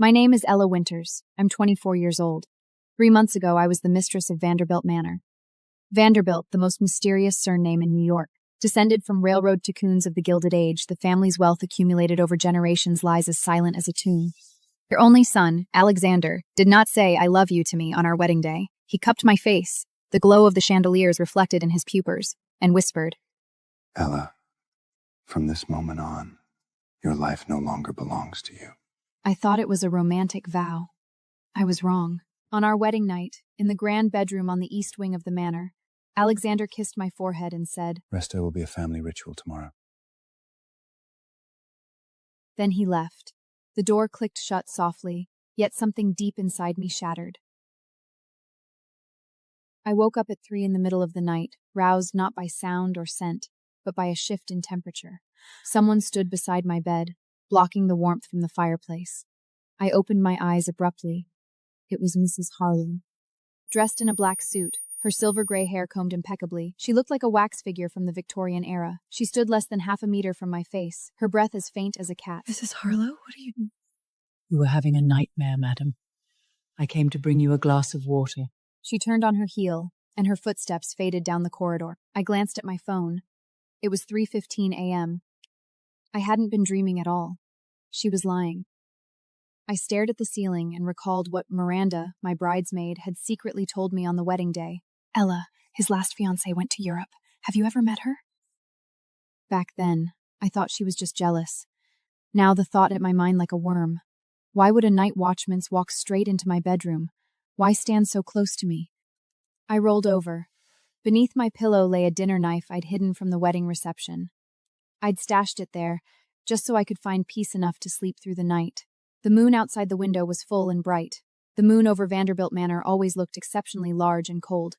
My name is Ella Winters. I'm 24 years old. 3 months ago, I was the mistress of Vanderbilt Manor. Vanderbilt, the most mysterious surname in New York. Descended from railroad tycoons of the Gilded Age, the family's wealth accumulated over generations lies as silent as a tomb. Your only son, Alexander, did not say "I love you" to me on our wedding day. He cupped my face, the glow of the chandeliers reflected in his pupils, and whispered, Ella, from this moment on, your life no longer belongs to you. I thought it was a romantic vow. I was wrong. On our wedding night, in the grand bedroom on the east wing of the manor, Alexander kissed my forehead and said, Resto will be a family ritual tomorrow. Then he left. The door clicked shut softly, yet something deep inside me shattered. I woke up at 3 in the middle of the night, roused not by sound or scent, but by a shift in temperature. Someone stood beside my bed, blocking the warmth from the fireplace. I opened my eyes abruptly. It was Mrs. Harlow. Dressed in a black suit, her silver-gray hair combed impeccably, she looked like a wax figure from the Victorian era. She stood less than half a meter from my face, her breath as faint as a cat. Mrs. Harlow, what are you doing? You were having a nightmare, madam. I came to bring you a glass of water. She turned on her heel, and her footsteps faded down the corridor. I glanced at my phone. It was 3:15 a.m. I hadn't been dreaming at all. She was lying. I stared at the ceiling and recalled what Miranda, my bridesmaid, had secretly told me on the wedding day. Ella, his last fiancée, went to Europe. Have you ever met her? Back then, I thought she was just jealous. Now the thought hit my mind like a worm. Why would a night watchman walk straight into my bedroom? Why stand so close to me? I rolled over. Beneath my pillow lay a dinner knife I'd hidden from the wedding reception. I'd stashed it there, just so I could find peace enough to sleep through the night. The moon outside the window was full and bright. The moon over Vanderbilt Manor always looked exceptionally large and cold.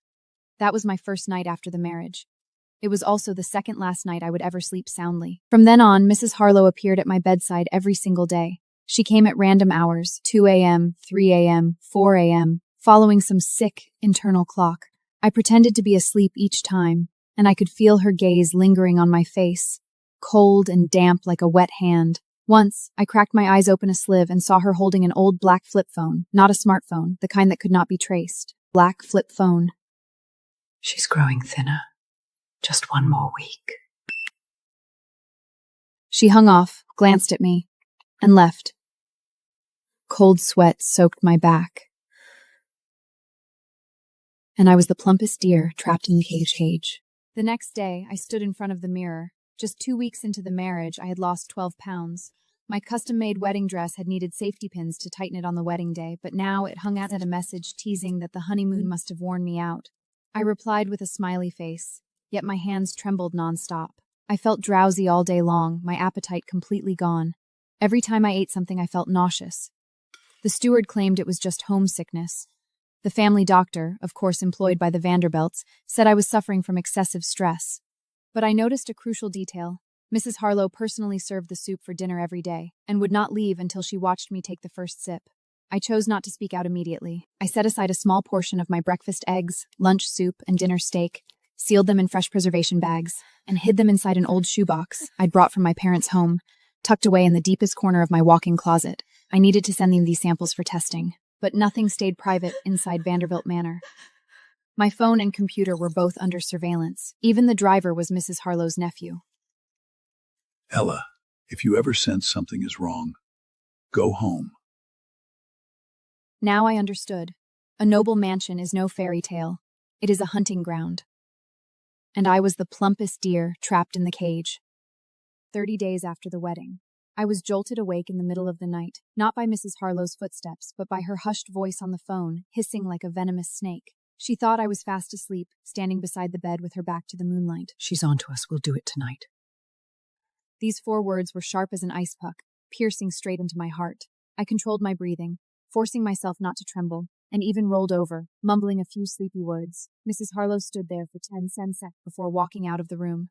That was my first night after the marriage. It was also the second last night I would ever sleep soundly. From then on, Mrs. Harlow appeared at my bedside every single day. She came at random hours, 2 a.m., 3 a.m., 4 a.m., following some sick, internal clock. I pretended to be asleep each time, and I could feel her gaze lingering on my face, cold and damp like a wet hand. Once, I cracked my eyes open a sliv and saw her holding an old black flip phone, not a smartphone, the kind that could not be traced. Black flip phone. She's growing thinner. Just one more week. She hung off, glanced at me, and left. Cold sweat soaked my back. And I was the plumpest deer trapped in the cage. The next day, I stood in front of the mirror. Just 2 weeks into the marriage, I had lost 12 pounds. My custom-made wedding dress had needed safety pins to tighten it on the wedding day, but now it hung out at a message teasing that the honeymoon must have worn me out. I replied with a smiley face, yet my hands trembled nonstop. I felt drowsy all day long, my appetite completely gone. Every time I ate something, I felt nauseous. The steward claimed it was just homesickness. The family doctor, of course employed by the Vanderbilts, said I was suffering from excessive stress. But I noticed a crucial detail. Mrs. Harlow personally served the soup for dinner every day, and would not leave until she watched me take the first sip. I chose not to speak out immediately. I set aside a small portion of my breakfast eggs, lunch soup, and dinner steak, sealed them in fresh preservation bags, and hid them inside an old shoebox I'd brought from my parents' home, tucked away in the deepest corner of my walk-in closet. I needed to send them these samples for testing, but nothing stayed private inside Vanderbilt Manor. My phone and computer were both under surveillance. Even the driver was Mrs. Harlow's nephew. Ella, if you ever sense something is wrong, go home. Now I understood. A noble mansion is no fairy tale. It is a hunting ground. And I was the plumpest deer trapped in the cage. 30 days after the wedding, I was jolted awake in the middle of the night, not by Mrs. Harlow's footsteps, but by her hushed voice on the phone, hissing like a venomous snake. She thought I was fast asleep, standing beside the bed with her back to the moonlight. She's on to us. We'll do it tonight. These 4 words were sharp as an ice puck, piercing straight into my heart. I controlled my breathing, forcing myself not to tremble, and even rolled over, mumbling a few sleepy words. Mrs. Harlow stood there for 10 seconds before walking out of the room.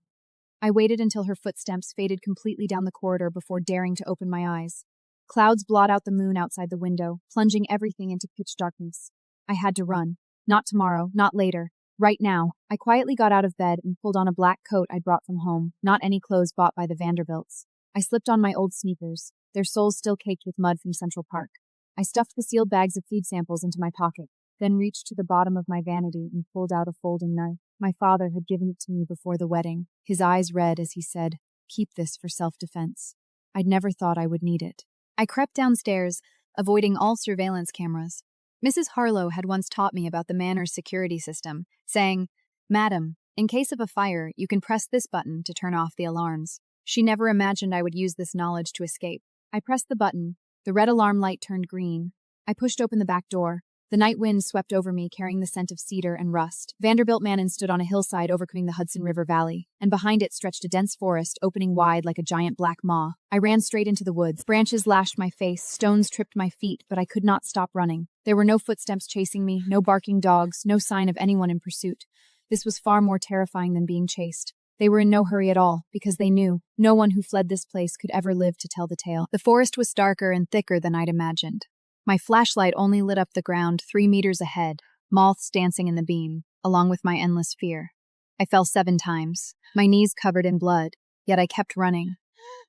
I waited until her footsteps faded completely down the corridor before daring to open my eyes. Clouds blot out the moon outside the window, plunging everything into pitch darkness. I had to run. Not tomorrow, not later. Right now. I quietly got out of bed and pulled on a black coat I'd brought from home, not any clothes bought by the Vanderbilts. I slipped on my old sneakers, their soles still caked with mud from Central Park. I stuffed the sealed bags of food samples into my pocket, then reached to the bottom of my vanity and pulled out a folding knife. My father had given it to me before the wedding, his eyes red as he said, "Keep this for self-defense." I'd never thought I would need it. I crept downstairs, avoiding all surveillance cameras. Mrs. Harlow had once taught me about the Manor's security system, saying, "Madam, in case of a fire, you can press this button to turn off the alarms." She never imagined I would use this knowledge to escape. I pressed the button. The red alarm light turned green. I pushed open the back door. The night wind swept over me, carrying the scent of cedar and rust. Vanderbilt Manor stood on a hillside overlooking the Hudson River Valley, and behind it stretched a dense forest, opening wide like a giant black maw. I ran straight into the woods. Branches lashed my face, stones tripped my feet, but I could not stop running. There were no footsteps chasing me, no barking dogs, no sign of anyone in pursuit. This was far more terrifying than being chased. They were in no hurry at all, because they knew no one who fled this place could ever live to tell the tale. The forest was darker and thicker than I'd imagined. My flashlight only lit up the ground 3 meters ahead, moths dancing in the beam, along with my endless fear. I fell 7 times, my knees covered in blood, yet I kept running.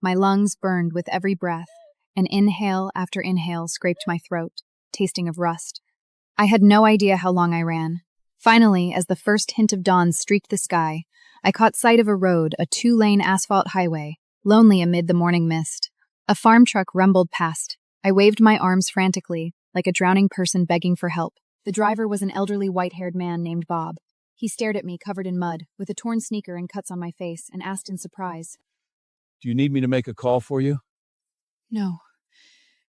My lungs burned with every breath, and inhale after inhale scraped my throat, tasting of rust. I had no idea how long I ran. Finally, as the first hint of dawn streaked the sky, I caught sight of a road, a 2-lane asphalt highway, lonely amid the morning mist. A farm truck rumbled past. I waved my arms frantically, like a drowning person begging for help. The driver was an elderly white-haired man named Bob. He stared at me, covered in mud, with a torn sneaker and cuts on my face, and asked in surprise, "Do you need me to make a call for you?" "No.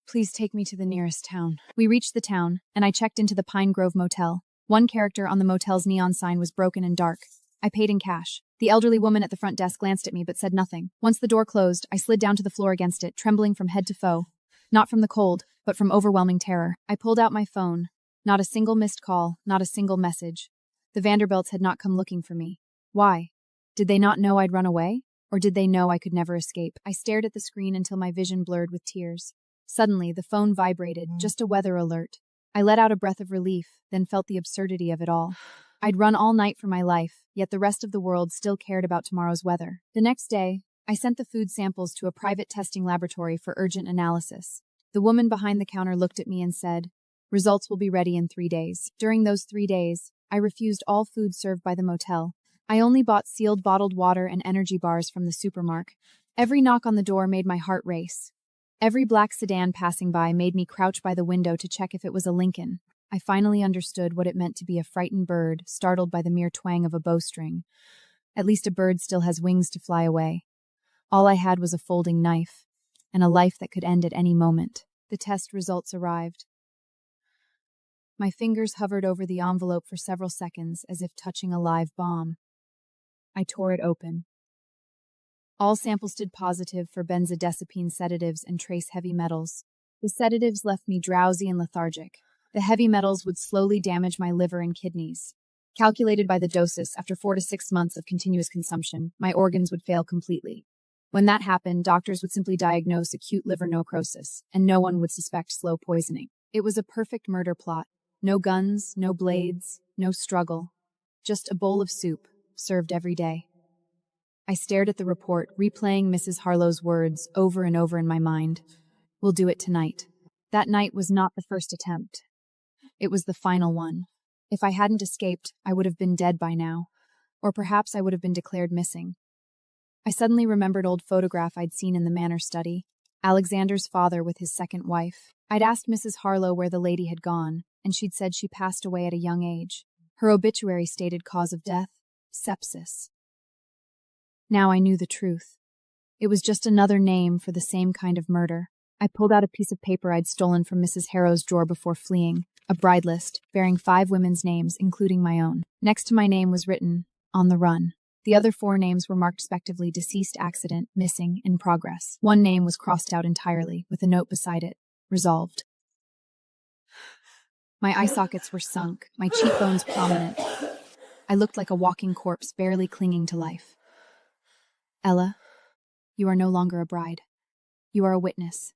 Please take me to the nearest town." We reached the town, and I checked into the Pine Grove Motel. One character on the motel's neon sign was broken and dark. I paid in cash. The elderly woman at the front desk glanced at me but said nothing. Once the door closed, I slid down to the floor against it, trembling from head to toe. Not from the cold, but from overwhelming terror. I pulled out my phone. Not a single missed call, not a single message. The Vanderbilts had not come looking for me. Why? Did they not know I'd run away? Or did they know I could never escape? I stared at the screen until my vision blurred with tears. Suddenly, the phone vibrated, just a weather alert. I let out a breath of relief, then felt the absurdity of it all. I'd run all night for my life, yet the rest of the world still cared about tomorrow's weather. The next day, I sent the food samples to a private testing laboratory for urgent analysis. The woman behind the counter looked at me and said, "Results will be ready in 3 days." During those 3 days, I refused all food served by the motel. I only bought sealed bottled water and energy bars from the supermarket. Every knock on the door made my heart race. Every black sedan passing by made me crouch by the window to check if it was a Lincoln. I finally understood what it meant to be a frightened bird, startled by the mere twang of a bowstring. At least a bird still has wings to fly away. All I had was a folding knife, and a life that could end at any moment. The test results arrived. My fingers hovered over the envelope for several seconds, as if touching a live bomb. I tore it open. All samples stood positive for benzodiazepine sedatives and trace heavy metals. The sedatives left me drowsy and lethargic. The heavy metals would slowly damage my liver and kidneys. Calculated by the doses, after 4 to 6 months of continuous consumption, my organs would fail completely. When that happened, doctors would simply diagnose acute liver necrosis, and no one would suspect slow poisoning. It was a perfect murder plot. No guns, no blades, no struggle. Just a bowl of soup, served every day. I stared at the report, replaying Mrs. Harlow's words over and over in my mind. "We'll do it tonight." That night was not the first attempt. It was the final one. If I hadn't escaped, I would have been dead by now. Or perhaps I would have been declared missing. I suddenly remembered old photograph I'd seen in the Manor study. Alexander's father with his second wife. I'd asked Mrs. Harlow where the lady had gone, and she'd said she passed away at a young age. Her obituary stated cause of death, sepsis. Now I knew the truth. It was just another name for the same kind of murder. I pulled out a piece of paper I'd stolen from Mrs. Harrow's drawer before fleeing, a bride list bearing 5 women's names, including my own. Next to my name was written, "On the run." The other 4 names were marked respectively deceased, accident, missing, in progress. One name was crossed out entirely, with a note beside it, resolved. My eye sockets were sunk, my cheekbones prominent. I looked like a walking corpse, barely clinging to life. "Ella, you are no longer a bride. You are a witness.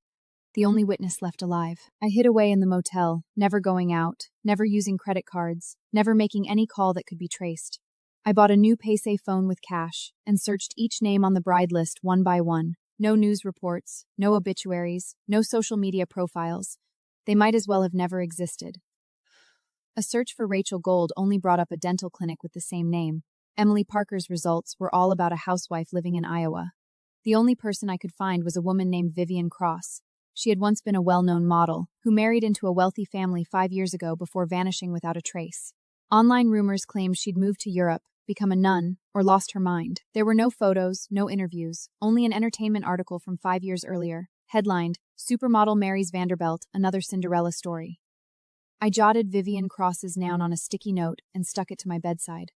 The only witness left alive." I hid away in the motel, never going out, never using credit cards, never making any call that could be traced. I bought a new Paysafe phone with cash and searched each name on the bride list one by one. No news reports, no obituaries, no social media profiles, They might as well have never existed. A search for Rachel Gold only brought up a dental clinic with the same name. Emily Parker's results were all about a housewife living in Iowa. The only person I could find was a woman named Vivian Cross. She had once been a well-known model, who married into a wealthy family 5 years ago before vanishing without a trace. Online rumors claimed she'd moved to Europe, become a nun, or lost her mind. There were no photos, no interviews, only an entertainment article from 5 years earlier, headlined, "Supermodel Marries Vanderbilt, Another Cinderella Story." I jotted Vivian Cross's noun on a sticky note and stuck it to my bedside.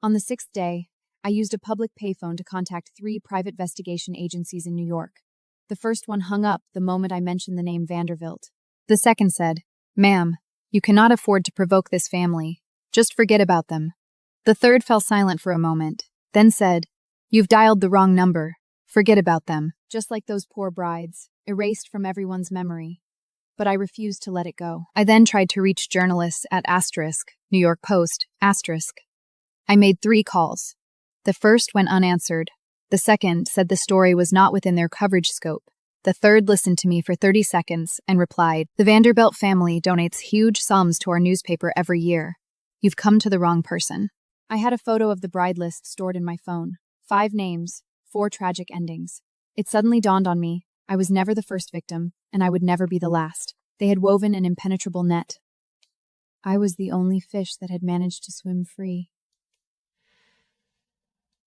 On the 6th day, I used a public payphone to contact 3 private investigation agencies in New York. The first one hung up the moment I mentioned the name Vanderbilt. The second said, "Ma'am, you cannot afford to provoke this family. Just forget about them." The third fell silent for a moment, then said, "You've dialed the wrong number. Forget about them." Just like those poor brides, erased from everyone's memory. But I refused to let it go. I then tried to reach journalists at New York Post, I made 3 calls. The first went unanswered. The second said the story was not within their coverage scope. The third listened to me for 30 seconds and replied, "The Vanderbilt family donates huge sums to our newspaper every year. You've come to the wrong person." I had a photo of the bride list stored in my phone. 5 names, 4 tragic endings. It suddenly dawned on me, I was never the first victim, and I would never be the last. They had woven an impenetrable net. I was the only fish that had managed to swim free.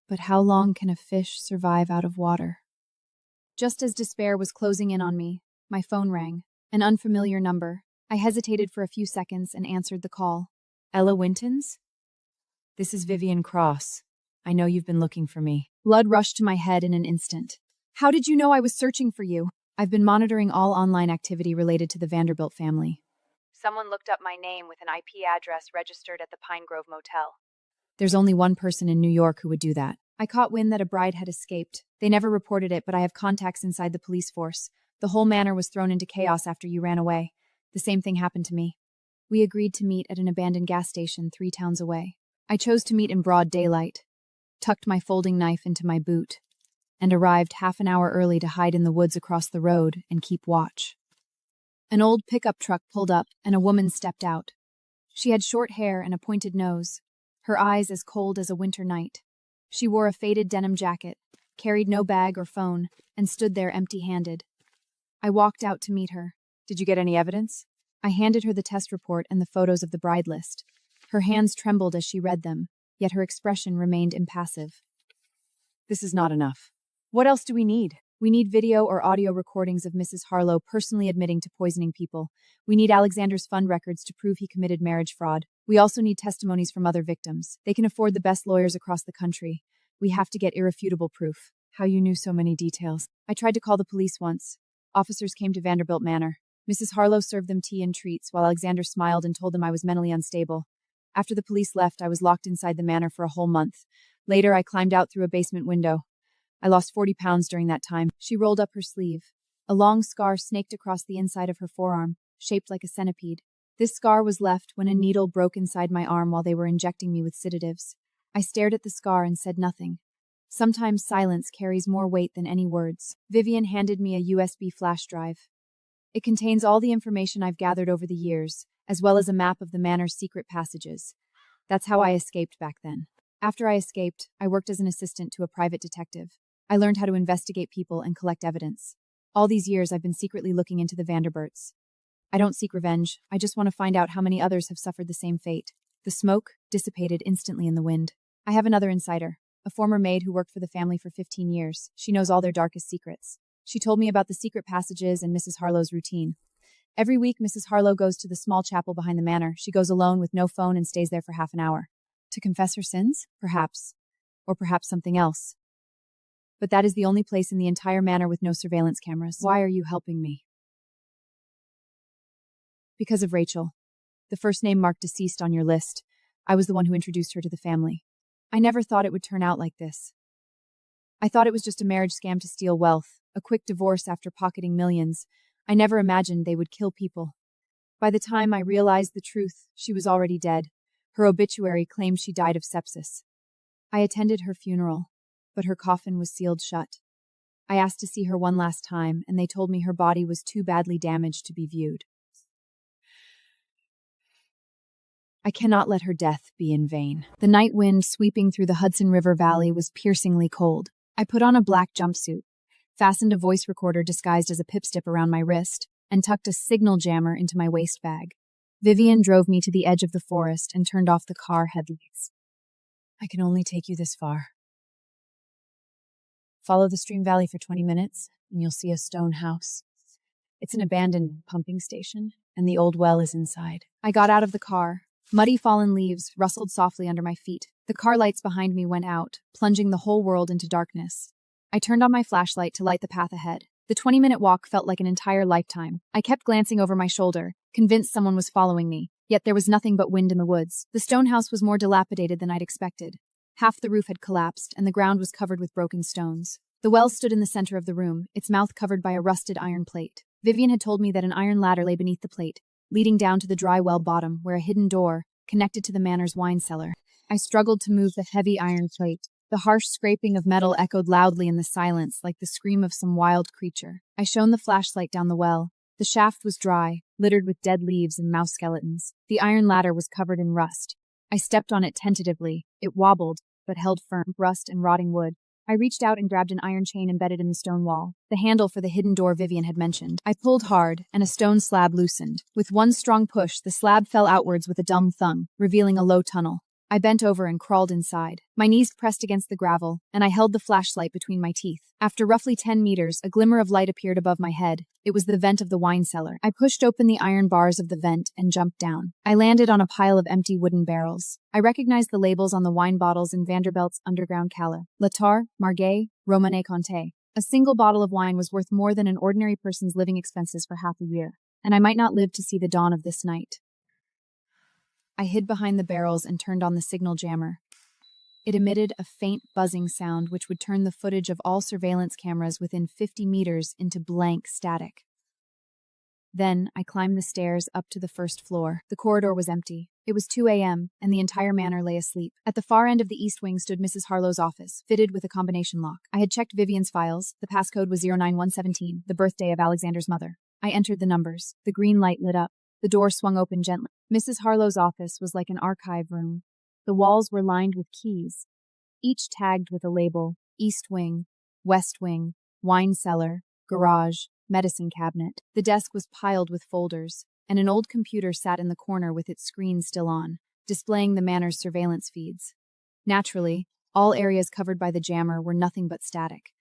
But how long can a fish survive out of water? Just as despair was closing in on me, my phone rang. An unfamiliar number. I hesitated for a few seconds and answered the call. "Ella Winton's?" "This is Vivian Cross. I know you've been looking for me." Blood rushed to my head in an instant. "How did you know I was searching for you?" "I've been monitoring all online activity related to the Vanderbilt family. Someone looked up my name with an IP address registered at the Pine Grove Motel. There's only one person in New York who would do that. I caught wind that a bride had escaped. They never reported it, but I have contacts inside the police force. The whole manor was thrown into chaos after you ran away. The same thing happened to me." We agreed to meet at an abandoned gas station 3 towns away. I chose to meet in broad daylight, tucked my folding knife into my boot, and arrived half an hour early to hide in the woods across the road and keep watch. An old pickup truck pulled up, and a woman stepped out. She had short hair and a pointed nose, her eyes as cold as a winter night. She wore a faded denim jacket, carried no bag or phone, and stood there empty-handed. I walked out to meet her. "Did you get any evidence?" I handed her the test report and the photos of the bride list. Her hands trembled as she read them, yet her expression remained impassive. "This is not enough. What else do we need?" "We need video or audio recordings of Mrs. Harlow personally admitting to poisoning people. We need Alexander's fund records to prove he committed marriage fraud. We also need testimonies from other victims. They can afford the best lawyers across the country. We have to get irrefutable proof." "How you knew so many details." "I tried to call the police once. Officers came to Vanderbilt Manor. Mrs. Harlow served them tea and treats while Alexander smiled and told them I was mentally unstable. After the police left, I was locked inside the manor for a whole month. Later, I climbed out through a basement window. I lost 40 pounds during that time." She rolled up her sleeve. A long scar snaked across the inside of her forearm, shaped like a centipede. This scar was left when a needle broke inside my arm while they were injecting me with sedatives. I stared at the scar and said nothing. Sometimes silence carries more weight than any words. Vivian handed me a USB flash drive. It contains all the information I've gathered over the years, as well as a map of the manor's secret passages. That's how I escaped back then. After I escaped, I worked as an assistant to a private detective. I learned how to investigate people and collect evidence. All these years, I've been secretly looking into the Vanderbilts. I don't seek revenge. I just want to find out how many others have suffered the same fate. The smoke dissipated instantly in the wind. I have another insider, a former maid who worked for the family for 15 years. She knows all their darkest secrets. She told me about the secret passages and Mrs. Harlow's routine. Every week, Mrs. Harlow goes to the small chapel behind the manor. She goes alone with no phone and stays there for half an hour. To confess her sins? Perhaps. Or perhaps something else. But that is the only place in the entire manor with no surveillance cameras. Why are you helping me? Because of Rachel. The first name marked deceased on your list. I was the one who introduced her to the family. I never thought it would turn out like this. I thought it was just a marriage scam to steal wealth, a quick divorce after pocketing millions. I never imagined they would kill people. By the time I realized the truth, she was already dead. Her obituary claimed she died of sepsis. I attended her funeral, but her coffin was sealed shut. I asked to see her one last time, and they told me her body was too badly damaged to be viewed. I cannot let her death be in vain. The night wind sweeping through the Hudson River Valley was piercingly cold. I put on a black jumpsuit, fastened a voice recorder disguised as a pipstip around my wrist, and tucked a signal jammer into my waist bag. Vivian drove me to the edge of the forest and turned off the car headlights. I can only take you this far. Follow the stream valley for 20 minutes, and you'll see a stone house. It's an abandoned pumping station, and the old well is inside. I got out of the car. Muddy fallen leaves rustled softly under my feet. The car lights behind me went out, plunging the whole world into darkness. I turned on my flashlight to light the path ahead. The 20-minute walk felt like an entire lifetime. I kept glancing over my shoulder, convinced someone was following me, yet there was nothing but wind in the woods. The stone house was more dilapidated than I'd expected. Half the roof had collapsed, and the ground was covered with broken stones. The well stood in the center of the room, its mouth covered by a rusted iron plate. Vivian had told me that an iron ladder lay beneath the plate, leading down to the dry well bottom, where a hidden door connected to the manor's wine cellar. I struggled to move the heavy iron plate. The harsh scraping of metal echoed loudly in the silence, like the scream of some wild creature. I shone the flashlight down the well. The shaft was dry, littered with dead leaves and mouse skeletons. The iron ladder was covered in rust. I stepped on it tentatively. It wobbled, but held firm, rust and rotting wood. I reached out and grabbed an iron chain embedded in the stone wall, the handle for the hidden door Vivian had mentioned. I pulled hard, and a stone slab loosened. With one strong push, the slab fell outwards with a dumb thump, revealing a low tunnel. I bent over and crawled inside. My knees pressed against the gravel, and I held the flashlight between my teeth. After roughly 10 meters, a glimmer of light appeared above my head. It was the vent of the wine cellar. I pushed open the iron bars of the vent and jumped down. I landed on a pile of empty wooden barrels. I recognized the labels on the wine bottles in Vanderbilt's underground cellar. Latar, Margay, Romanée Conté. A single bottle of wine was worth more than an ordinary person's living expenses for half a year, and I might not live to see the dawn of this night. I hid behind the barrels and turned on the signal jammer. It emitted a faint buzzing sound which would turn the footage of all surveillance cameras within 50 meters into blank static. Then I climbed the stairs up to the first floor. The corridor was empty. It was 2 a.m., and the entire manor lay asleep. At the far end of the east wing stood Mrs. Harlowe's office, fitted with a combination lock. I had checked Vivian's files. The passcode was 09117, the birthday of Alexander's mother. I entered the numbers. The green light lit up. The door swung open gently. Mrs. Harlowe's office was like an archive room. The walls were lined with keys, each tagged with a label: East Wing, West Wing, Wine Cellar, Garage, Medicine Cabinet. The desk was piled with folders, and an old computer sat in the corner with its screen still on, displaying the manor's surveillance feeds. Naturally, all areas covered by the jammer were nothing but static.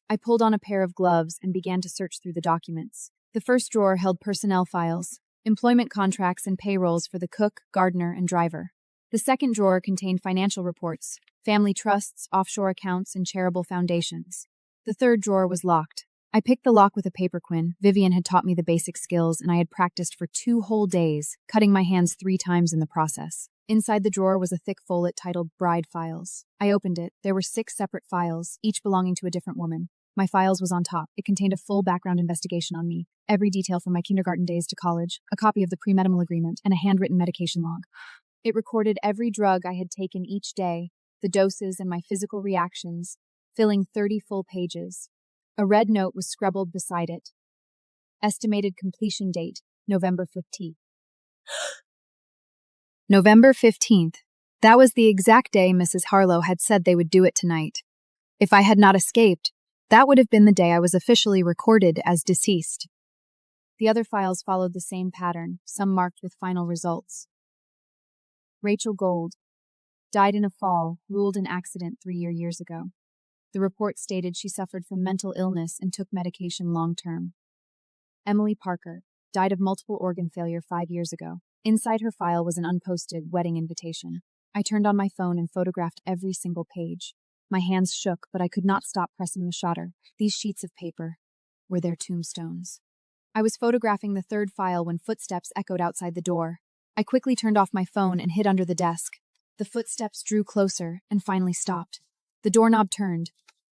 I pulled on a pair of gloves and began to search through the documents. The first drawer held personnel files, employment contracts and payrolls for the cook, gardener, and driver. The second drawer contained financial reports, family trusts, offshore accounts, and charitable foundations. The third drawer was locked. I picked the lock with a paperquin. Vivian had taught me the basic skills, and I had practiced for 2 whole days, cutting my hands 3 times in the process. Inside the drawer was a thick follet titled Bride Files. I opened it. There were 6 separate files, each belonging to a different woman. My files was on top. It contained a full background investigation on me, every detail from my kindergarten days to college, a copy of the pre-medical agreement, and a handwritten medication log. It recorded every drug I had taken each day, the doses and my physical reactions, filling 30 full pages. A red note was scribbled beside it. Estimated completion date, November 15th. November 15th. That was the exact day Mrs. Harlowe had said they would do it tonight. If I had not escaped, that would have been the day I was officially recorded as deceased. The other files followed the same pattern, some marked with final results. Rachel Gold died in a fall, ruled an accident 3 years ago. The report stated she suffered from mental illness and took medication long-term. Emily Parker died of multiple organ failure 5 years ago. Inside her file was an unposted wedding invitation. I turned on my phone and photographed every single page. My hands shook, but I could not stop pressing the shutter. These sheets of paper were their tombstones. I was photographing the third file when footsteps echoed outside the door. I quickly turned off my phone and hid under the desk. The footsteps drew closer and finally stopped. The doorknob turned.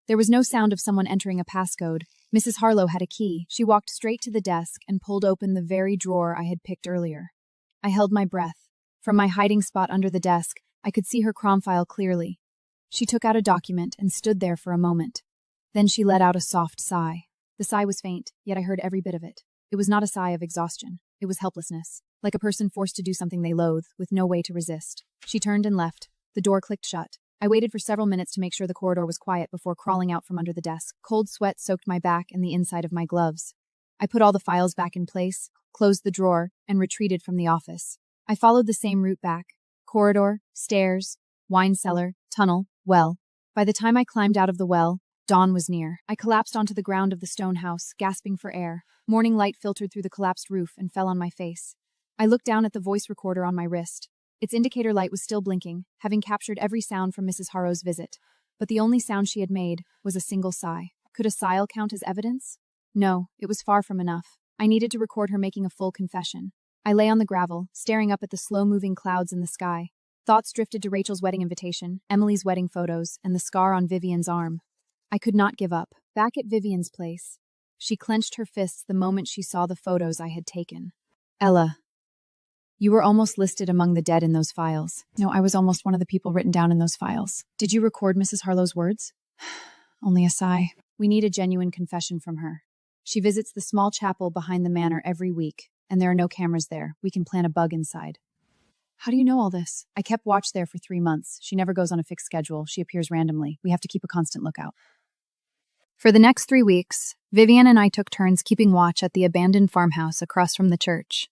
There was no sound of someone entering a passcode. Mrs. Harlowe had a key. She walked straight to the desk and pulled open the very drawer I had picked earlier. I held my breath. From my hiding spot under the desk, I could see her crom file clearly. She took out a document and stood there for a moment. Then she let out a soft sigh. The sigh was faint, yet I heard every bit of it. It was not a sigh of exhaustion. It was helplessness, like a person forced to do something they loathe, with no way to resist. She turned and left. The door clicked shut. I waited for several minutes to make sure the corridor was quiet before crawling out from under the desk. Cold sweat soaked my back and the inside of my gloves. I put all the files back in place, closed the drawer, and retreated from the office. I followed the same route back. Corridor, stairs, wine cellar, tunnel, well. By the time I climbed out of the well, dawn was near. I collapsed onto the ground of the stone house, gasping for air. Morning light filtered through the collapsed roof and fell on my face. I looked down at the voice recorder on my wrist. Its indicator light was still blinking, having captured every sound from Mrs. Harlow's visit. But the only sound she had made was a single sigh. Could a sigh count as evidence? No, it was far from enough. I needed to record her making a full confession. I lay on the gravel, staring up at the slow-moving clouds in the sky. Thoughts drifted to Rachel's wedding invitation, Emily's wedding photos, and the scar on Vivian's arm. I could not give up. Back at Vivian's place, she clenched her fists the moment she saw the photos I had taken. Ella, you were almost listed among the dead in those files. No, I was almost one of the people written down in those files. Did you record Mrs. Harlow's words? Only a sigh. We need a genuine confession from her. She visits the small chapel behind the manor every week, and there are no cameras there. We can plant a bug inside. How do you know all this? I kept watch there for 3 months. She never goes on a fixed schedule. She appears randomly. We have to keep a constant lookout. For the next 3 weeks, Vivian and I took turns keeping watch at the abandoned farmhouse across from the church.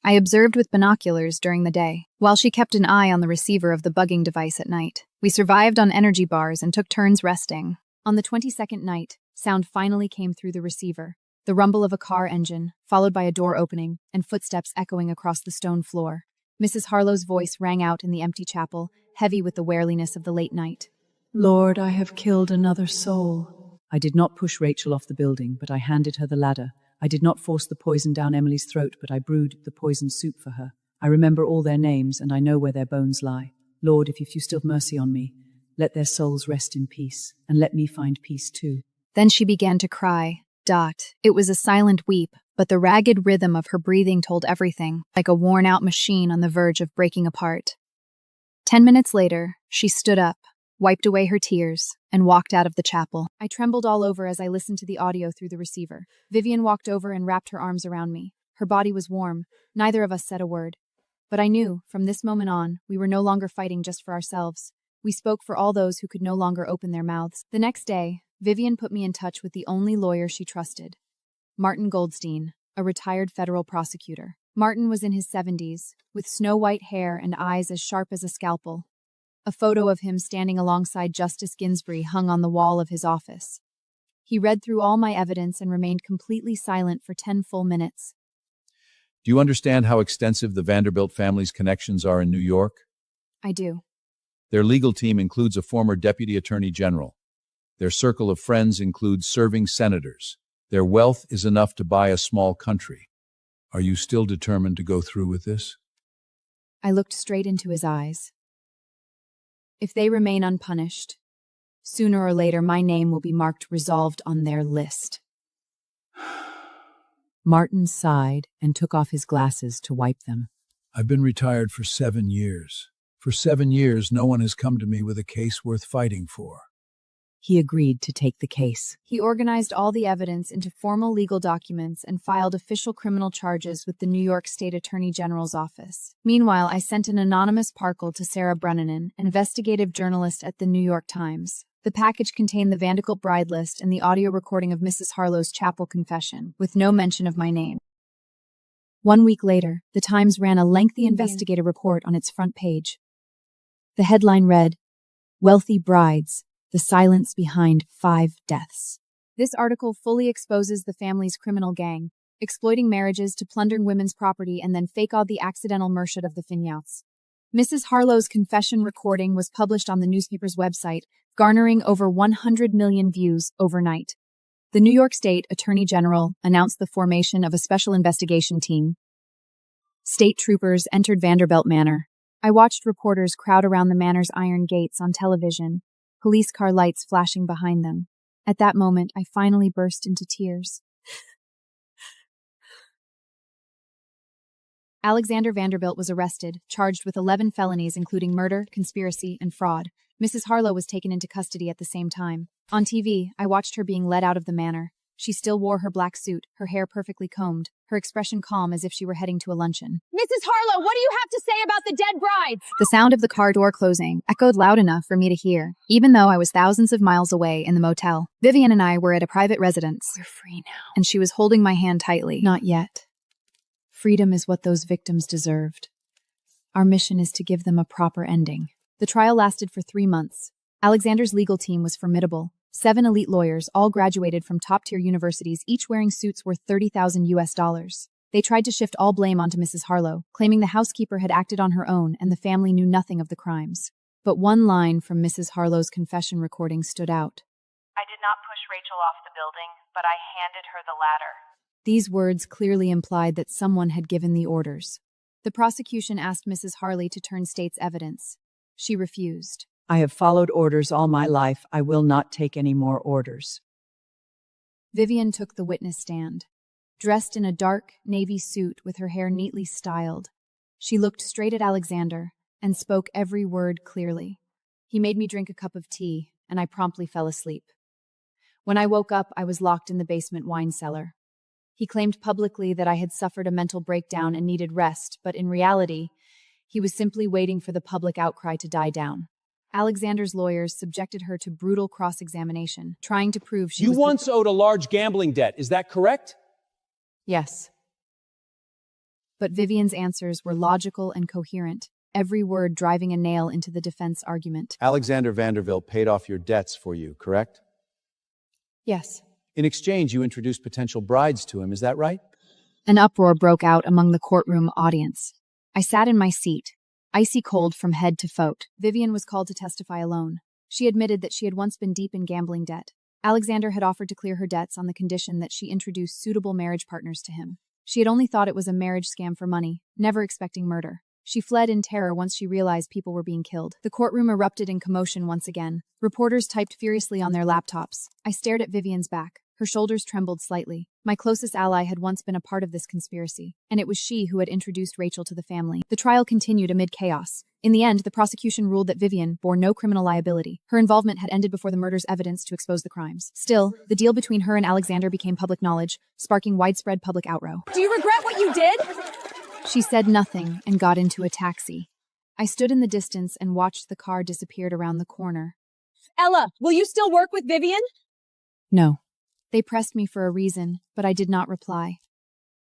I observed with binoculars during the day, while she kept an eye on the receiver of the bugging device at night. We survived on energy bars and took turns resting. On the 22nd night, sound finally came through the receiver. The rumble of a car engine, followed by a door opening, and footsteps echoing across the stone floor. Mrs. Harlow's voice rang out in the empty chapel, heavy with the weariness of the late night. Lord, I have killed another soul. I did not push Rachel off the building, but I handed her the ladder. I did not force the poison down Emily's throat, but I brewed the poison soup for her. I remember all their names, and I know where their bones lie. Lord, if you still have mercy on me, let their souls rest in peace, and let me find peace too. Then she began to cry. It was a silent weep, but the ragged rhythm of her breathing told everything, like a worn-out machine on the verge of breaking apart. 10 minutes later, she stood up, wiped away her tears, and walked out of the chapel. I trembled all over as I listened to the audio through the receiver. Vivian walked over and wrapped her arms around me. Her body was warm. Neither of us said a word. But I knew, from this moment on, we were no longer fighting just for ourselves. We spoke for all those who could no longer open their mouths. The next day, Vivian put me in touch with the only lawyer she trusted, Martin Goldstein, a retired federal prosecutor. Martin was in his 70s, with snow-white hair and eyes as sharp as a scalpel. A photo of him standing alongside Justice Ginsburg hung on the wall of his office. He read through all my evidence and remained completely silent for 10 full minutes. Do you understand how extensive the Vanderbilt family's connections are in New York? I do. Their legal team includes a former deputy attorney general. Their circle of friends includes serving senators. Their wealth is enough to buy a small country. Are you still determined to go through with this? I looked straight into his eyes. If they remain unpunished, sooner or later my name will be marked resolved on their list. Martin sighed and took off his glasses to wipe them. I've been retired for 7 years. For 7 years, no one has come to me with a case worth fighting for. He agreed to take the case. He organized all the evidence into formal legal documents and filed official criminal charges with the New York State Attorney General's office. Meanwhile, I sent an anonymous parcel to Sarah Brennan, investigative journalist at the New York Times. The package contained the Vanderbilt bride list and the audio recording of Mrs. Harlow's chapel confession, with no mention of my name. 1 week later, the Times ran a lengthy investigative report on its front page. The headline read, "Wealthy Brides, the Silence Behind 5 Deaths." This article fully exposes the family's criminal gang, exploiting marriages to plunder women's property and then fake out the accidental murshid of the Finyauts. Mrs. Harlow's confession recording was published on the newspaper's website, garnering over 100 million views overnight. The New York State Attorney General announced the formation of a special investigation team. State troopers entered Vanderbilt Manor. I watched reporters crowd around the manor's iron gates on television, police car lights flashing behind them. At that moment, I finally burst into tears. Alexander Vanderbilt was arrested, charged with 11 felonies including murder, conspiracy, and fraud. Mrs. Harlow was taken into custody at the same time. On TV, I watched her being led out of the manor. She still wore her black suit, her hair perfectly combed, her expression calm as if she were heading to a luncheon. Mrs. Harlow, what do you have to say about the dead brides? The sound of the car door closing echoed loud enough for me to hear, even though I was thousands of miles away in the motel. Vivian and I were at a private residence. We're free now. And she was holding my hand tightly. Not yet. Freedom is what those victims deserved. Our mission is to give them a proper ending. The trial lasted for 3 months. Alexander's legal team was formidable. 7 elite lawyers, all graduated from top-tier universities, each wearing suits worth $30,000. They tried to shift all blame onto Mrs. Harlow, claiming the housekeeper had acted on her own and the family knew nothing of the crimes. But one line from Mrs. Harlow's confession recording stood out. I did not push Rachel off the building, but I handed her the ladder. These words clearly implied that someone had given the orders. The prosecution asked Mrs. Harley to turn state's evidence. She refused. I have followed orders all my life. I will not take any more orders. Vivian took the witness stand. Dressed in a dark, navy suit with her hair neatly styled, she looked straight at Alexander and spoke every word clearly. He made me drink a cup of tea, and I promptly fell asleep. When I woke up, I was locked in the basement wine cellar. He claimed publicly that I had suffered a mental breakdown and needed rest, but in reality, he was simply waiting for the public outcry to die down. Alexander's lawyers subjected her to brutal cross-examination, trying to prove she was... You once owed a large gambling debt, is that correct? Yes. But Vivian's answers were logical and coherent, every word driving a nail into the defense argument. Alexander Vanderbilt paid off your debts for you, correct? Yes. In exchange, you introduced potential brides to him, is that right? An uproar broke out among the courtroom audience. I sat in my seat, icy cold from head to foot. Vivian was called to testify alone. She admitted that she had once been deep in gambling debt. Alexander had offered to clear her debts on the condition that she introduced suitable marriage partners to him. She had only thought it was a marriage scam for money, never expecting murder. She fled in terror once she realized people were being killed. The courtroom erupted in commotion once again. Reporters typed furiously on their laptops. I stared at Vivian's back. Her shoulders trembled slightly. My closest ally had once been a part of this conspiracy, and it was she who had introduced Rachel to the family. The trial continued amid chaos. In the end, the prosecution ruled that Vivian bore no criminal liability. Her involvement had ended before the murder's evidence to expose the crimes. Still, the deal between her and Alexander became public knowledge, sparking widespread public outroar. Do you regret what you did? She said nothing and got into a taxi. I stood in the distance and watched the car disappear around the corner. Ella, will you still work with Vivian? No. They pressed me for a reason, but I did not reply.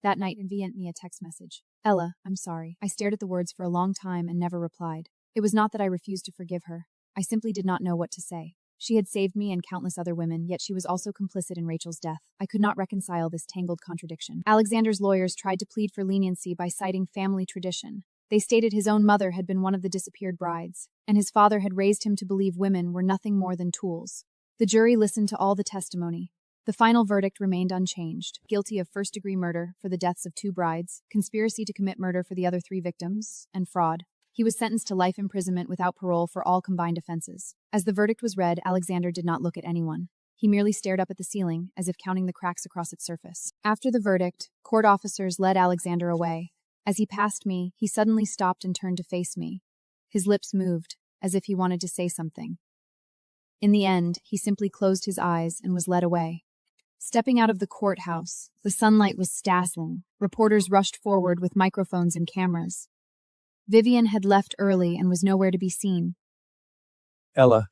That night, Vivian sent me a text message. Ella, I'm sorry. I stared at the words for a long time and never replied. It was not that I refused to forgive her. I simply did not know what to say. She had saved me and countless other women, yet she was also complicit in Rachel's death. I could not reconcile this tangled contradiction. Alexander's lawyers tried to plead for leniency by citing family tradition. They stated his own mother had been one of the disappeared brides, and his father had raised him to believe women were nothing more than tools. The jury listened to all the testimony. The final verdict remained unchanged. Guilty of first-degree murder for the deaths of 2 brides, conspiracy to commit murder for the other 3 victims, and fraud. He was sentenced to life imprisonment without parole for all combined offenses. As the verdict was read, Alexander did not look at anyone. He merely stared up at the ceiling, as if counting the cracks across its surface. After the verdict, court officers led Alexander away. As he passed me, he suddenly stopped and turned to face me. His lips moved, as if he wanted to say something. In the end, he simply closed his eyes and was led away. Stepping out of the courthouse, the sunlight was dazzling. Reporters rushed forward with microphones and cameras. Vivian had left early and was nowhere to be seen. Ella,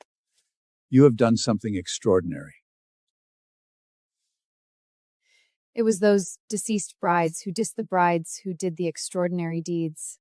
you have done something extraordinary. It was those deceased brides who dissed the brides who did the extraordinary deeds.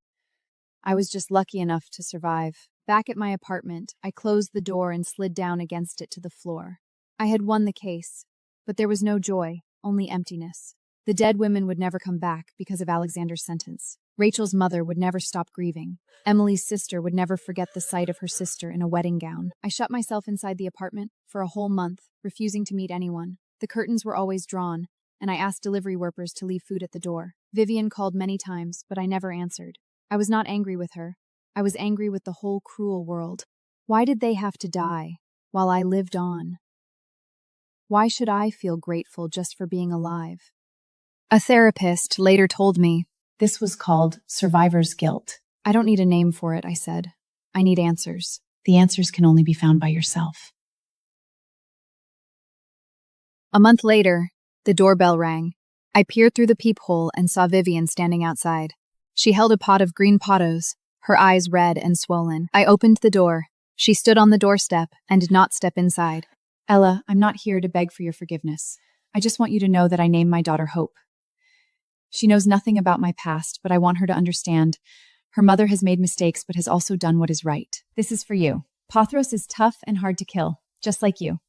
I was just lucky enough to survive. Back at my apartment, I closed the door and slid down against it to the floor. I had won the case, but there was no joy, only emptiness. The dead women would never come back because of Alexander's sentence. Rachel's mother would never stop grieving. Emily's sister would never forget the sight of her sister in a wedding gown. I shut myself inside the apartment for a whole month, refusing to meet anyone. The curtains were always drawn, and I asked delivery workers to leave food at the door. Vivian called many times, but I never answered. I was not angry with her. I was angry with the whole cruel world. Why did they have to die while I lived on? Why should I feel grateful just for being alive? A therapist later told me, This was called survivor's guilt. I don't need a name for it, I said. I need answers. The answers can only be found by yourself. A month later, The doorbell rang. I peered through the peephole and saw Vivian standing outside. She held a pot of green potos, her eyes red and swollen. I opened the door. She stood on the doorstep and did not step inside. Ella, I'm not here to beg for your forgiveness. I just want you to know that I named my daughter Hope. She knows nothing about my past, but I want her to understand. Her mother has made mistakes, but has also done what is right. This is for you. Pothros is tough and hard to kill, just like you.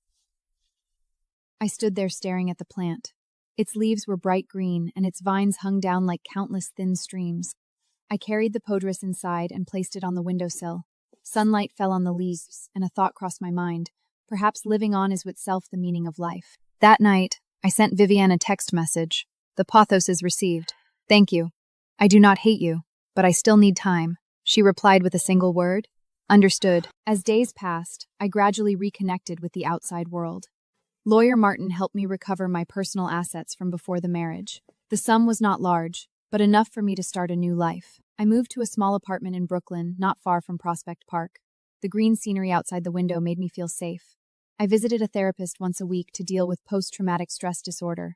I stood there staring at the plant. Its leaves were bright green, and its vines hung down like countless thin streams. I carried the podrus inside and placed it on the windowsill. Sunlight fell on the leaves, and a thought crossed my mind. Perhaps living on is itself the meaning of life. That night, I sent Vivian a text message. The pothos is received. Thank you. I do not hate you, but I still need time. She replied with a single word. Understood. As days passed, I gradually reconnected with the outside world. Lawyer Martin helped me recover my personal assets from before the marriage. The sum was not large, but enough for me to start a new life. I moved to a small apartment in Brooklyn, not far from Prospect Park. The green scenery outside the window made me feel safe. I visited a therapist once a week to deal with post-traumatic stress disorder.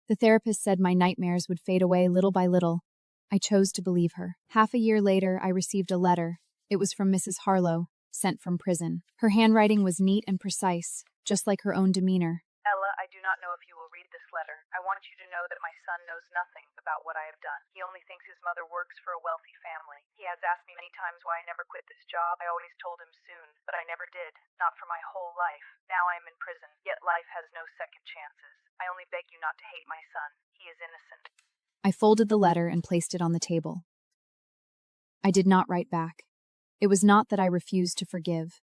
The therapist said my nightmares would fade away little by little. I chose to believe her. Half a year later, I received a letter. It was from Mrs. Harlow, sent from prison. Her handwriting was neat and precise, just like her own demeanor. Ella, I do not know if you will read this letter. I want you to know that my son knows nothing about what I have done. He only thinks his mother works for a wealthy family. He has asked me many times why I never quit this job. I always told him soon, but I never did. Not for my whole life. Now I am in prison, yet life has no second chances. I only beg you not to hate my son. He is innocent. I folded the letter and placed it on the table. I did not write back. It was not that I refused to forgive.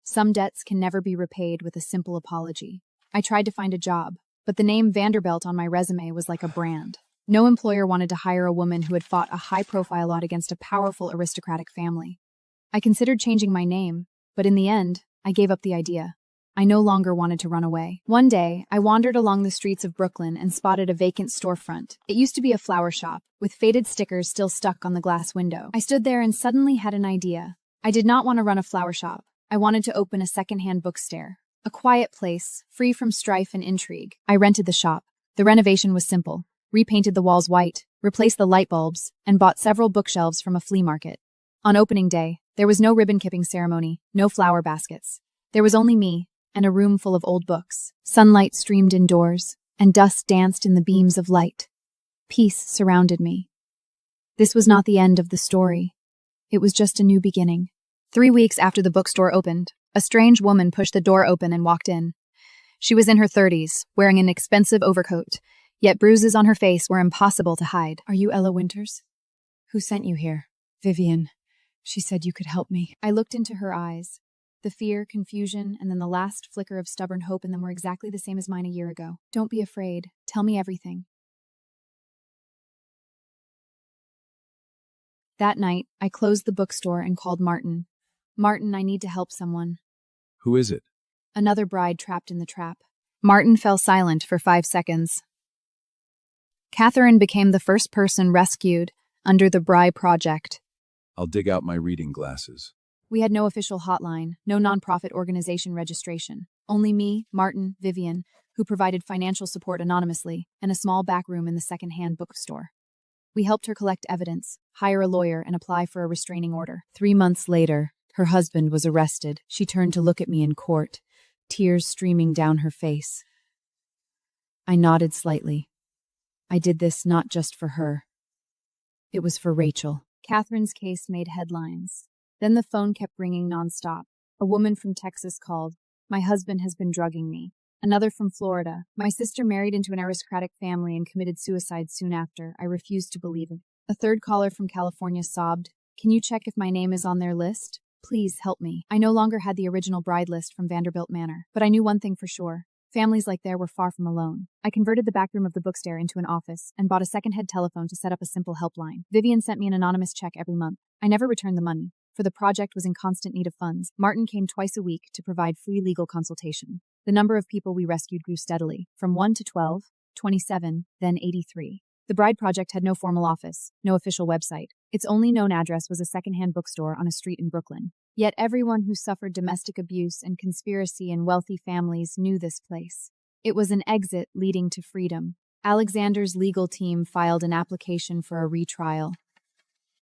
Some debts can never be repaid with a simple apology. I tried to find a job, but the name Vanderbilt on my resume was like a brand. No employer wanted to hire a woman who had fought a high-profile lot against a powerful aristocratic family. I considered changing my name, but in the end, I gave up the idea. I no longer wanted to run away. One day, I wandered along the streets of Brooklyn and spotted a vacant storefront. It used to be a flower shop, with faded stickers still stuck on the glass window. I stood there and suddenly had an idea. I did not want to run a flower shop. I wanted to open a secondhand bookstore. A quiet place, free from strife and intrigue. I rented the shop. The renovation was simple. Repainted the walls white, replaced the light bulbs, and bought several bookshelves from a flea market. On opening day, there was no ribbon-kipping ceremony, no flower baskets. There was only me, and a room full of old books. Sunlight streamed indoors, and dust danced in the beams of light. Peace surrounded me. This was not the end of the story. It was just a new beginning. 3 weeks after the bookstore opened, a strange woman pushed the door open and walked in. She was in her 30s, wearing an expensive overcoat, yet bruises on her face were impossible to hide. Are you Ella Winters? Who sent you here? Vivian. She said you could help me. I looked into her eyes. The fear, confusion, and then the last flicker of stubborn hope in them were exactly the same as mine a year ago. Don't be afraid. Tell me everything. That night, I closed the bookstore and called Martin. Martin, I need to help someone. Who is it? Another bride trapped in the trap. Martin fell silent for 5 seconds. Catherine became the first person rescued under the Bry Project. I'll dig out my reading glasses. We had no official hotline, no nonprofit organization registration. Only me, Martin, Vivian, who provided financial support anonymously, and a small back room in the second-hand bookstore. We helped her collect evidence, hire a lawyer, and apply for a restraining order. 3 months later, her husband was arrested. She turned to look at me in court, tears streaming down her face. I nodded slightly. I did this not just for her. It was for Rachel. Catherine's case made headlines. Then the phone kept ringing nonstop. A woman from Texas called. My husband has been drugging me. Another from Florida. My sister married into an aristocratic family and committed suicide soon after. I refused to believe it. A third caller from California sobbed. Can you check if my name is on their list? Please help me. I no longer had the original bride list from Vanderbilt Manor, but I knew one thing for sure. Families like there were far from alone. I converted the back room of the bookstore into an office and bought a second-hand telephone to set up a simple helpline. Vivian sent me an anonymous check every month. I never returned the money, for the project was in constant need of funds. Martin came twice a week to provide free legal consultation. The number of people we rescued grew steadily, from 1 to 12, 27, then 83. The Bride Project had no formal office, no official website. Its only known address was a second-hand bookstore on a street in Brooklyn. Yet everyone who suffered domestic abuse and conspiracy in wealthy families knew this place. It was an exit leading to freedom. Alexander's legal team filed an application for a retrial.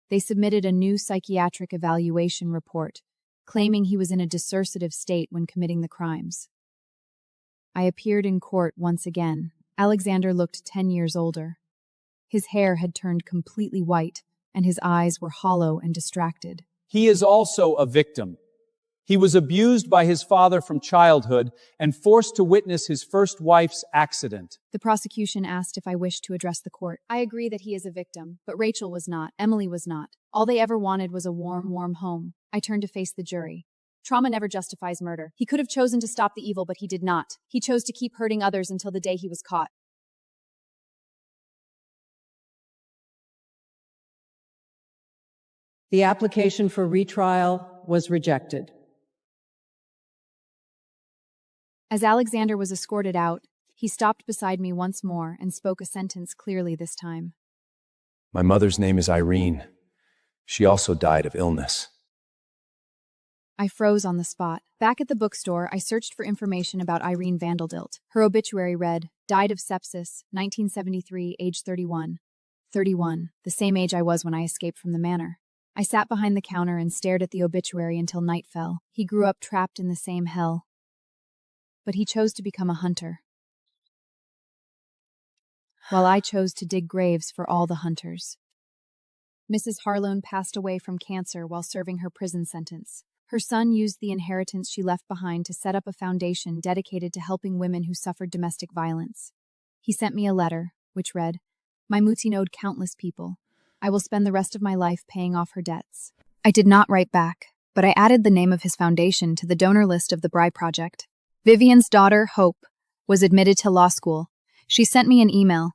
They submitted a new psychiatric evaluation report, claiming he was in a dissociative state when committing the crimes. I appeared in court once again. Alexander looked 10 years older. His hair had turned completely white, and his eyes were hollow and distracted. He is also a victim. He was abused by his father from childhood and forced to witness his first wife's accident. The prosecution asked if I wished to address the court. I agree that he is a victim, but Rachel was not. Emily was not. All they ever wanted was a warm home. I turned to face the jury. Trauma never justifies murder. He could have chosen to stop the evil, but he did not. He chose to keep hurting others until the day he was caught. The application for retrial was rejected. As Alexander was escorted out, he stopped beside me once more and spoke a sentence clearly this time. My mother's name is Irene. She also died of illness. I froze on the spot. Back at the bookstore, I searched for information about Irene Vanderbilt. Her obituary read, died of sepsis, 1973, age 31. 31, the same age I was when I escaped from the Manor. I sat behind the counter and stared at the obituary until night fell. He grew up trapped in the same hell. But he chose to become a hunter, while I chose to dig graves for all the hunters. Mrs. Harlow passed away from cancer while serving her prison sentence. Her son used the inheritance she left behind to set up a foundation dedicated to helping women who suffered domestic violence. He sent me a letter, which read, "My Mutti knowed countless people. I will spend the rest of my life paying off her debts." I did not write back, but I added the name of his foundation to the donor list of the Bride Project. Vivian's daughter, Hope, was admitted to law school. She sent me an email.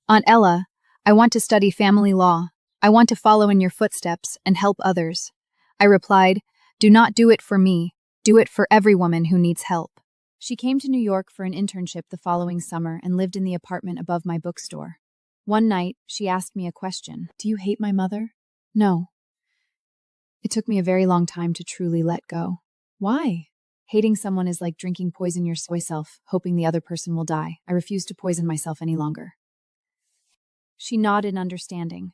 "Aunt Ella, I want to study family law. I want to follow in your footsteps and help others." I replied, "Do not do it for me. Do it for every woman who needs help." She came to New York for an internship the following summer and lived in the apartment above my bookstore. One night, she asked me a question. "Do you hate my mother?" "No." It took me a very long time to truly let go. "Why?" "Hating someone is like drinking poison yourself, hoping the other person will die. I refuse to poison myself any longer." She nodded understanding.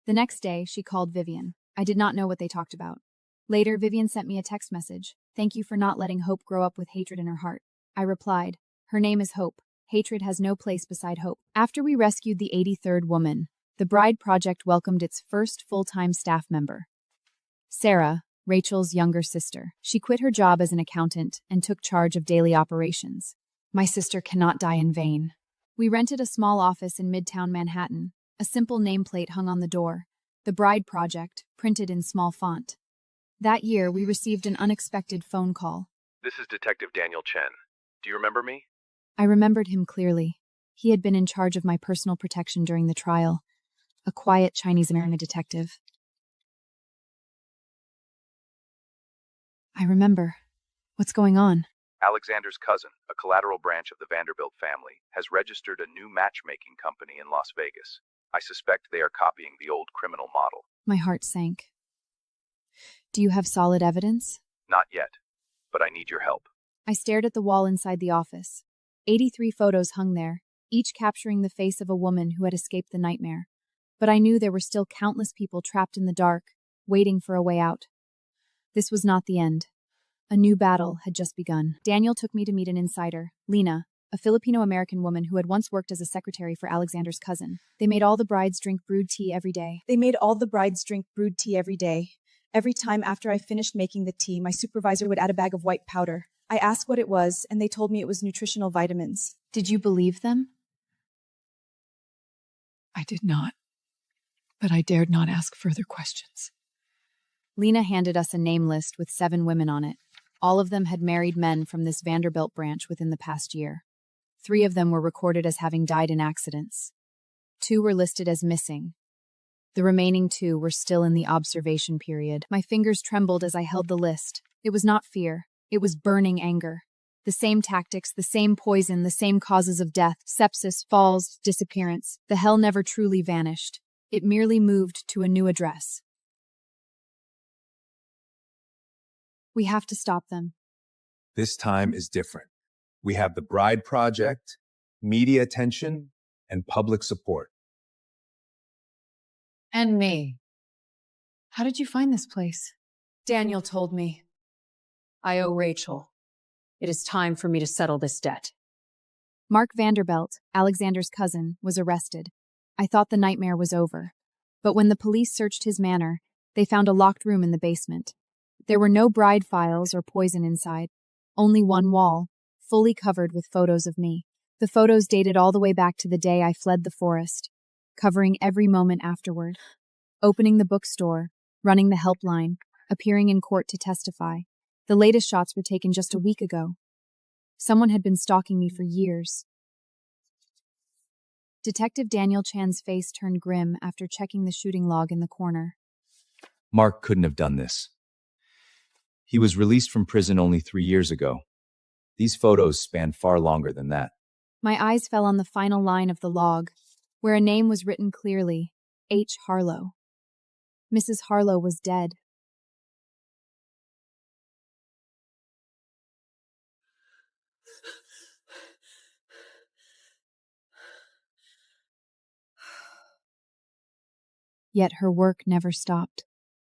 The next day, she called Vivian. I did not know what they talked about. Later, Vivian sent me a text message. "Thank you for not letting Hope grow up with hatred in her heart." I replied, "Her name is Hope. Hatred has no place beside hope." After we rescued the 83rd woman, the Bride Project welcomed its first full-time staff member, Sarah, Rachel's younger sister. She quit her job as an accountant and took charge of daily operations. My sister cannot die in vain. We rented a small office in Midtown Manhattan. A simple nameplate hung on the door, "The Bride Project," printed in small font. That year, we received an unexpected phone call. "This is Detective Daniel Chen. Do you remember me?" I remembered him clearly. He had been in charge of my personal protection during the trial, a quiet Chinese-American detective. I remember. What's going on? Alexander's cousin, a collateral branch of the Vanderbilt family, has registered a new matchmaking company in Las Vegas. I suspect they are copying the old criminal model. My heart sank. "Do you have solid evidence?" Not yet, but I need your help. I stared at the wall inside the office. 83 photos hung there, each capturing the face of a woman who had escaped the nightmare. But I knew there were still countless people trapped in the dark, waiting for a way out. This was not the end. A new battle had just begun. Daniel took me to meet an insider, Lena, a Filipino-American woman who had once worked as a secretary for Alexander's cousin. They made all the brides drink brewed tea every day. Every time after I finished making the tea, my supervisor would add a bag of white powder. I asked what it was, and they told me it was nutritional vitamins. Did you believe them? I did not, but I dared not ask further questions. Lena handed us a name list with 7 women on it. All of them had married men from this Vanderbilt branch within the past year. 3 of them were recorded as having died in accidents. 2 were listed as missing. The remaining 2 were still in the observation period. My fingers trembled as I held the list. It was not fear. It was burning anger. The same tactics, the same poison, the same causes of death, sepsis, falls, disappearance. The hell never truly vanished. It merely moved to a new address. We have to stop them. This time is different. We have the Bride Project, media attention, and public support. And me. How did you find this place? Daniel told me. I owe Rachel. It is time for me to settle this debt. Mark Vanderbilt, Alexander's cousin, was arrested. I thought the nightmare was over. But when the police searched his manor, they found a locked room in the basement. There were no bride files or poison inside, only one wall, fully covered with photos of me. The photos dated all the way back to the day I fled the forest, covering every moment afterward. Opening the bookstore, running the helpline, appearing in court to testify. The latest shots were taken just a week ago. Someone had been stalking me for years. Detective Daniel Chan's face turned grim after checking the shooting log in the corner. Mark couldn't have done this. He was released from prison only 3 years ago. These photos span far longer than that. My eyes fell on the final line of the log, where a name was written clearly, H. Harlow. Mrs. Harlow was dead. Yet her work never stopped.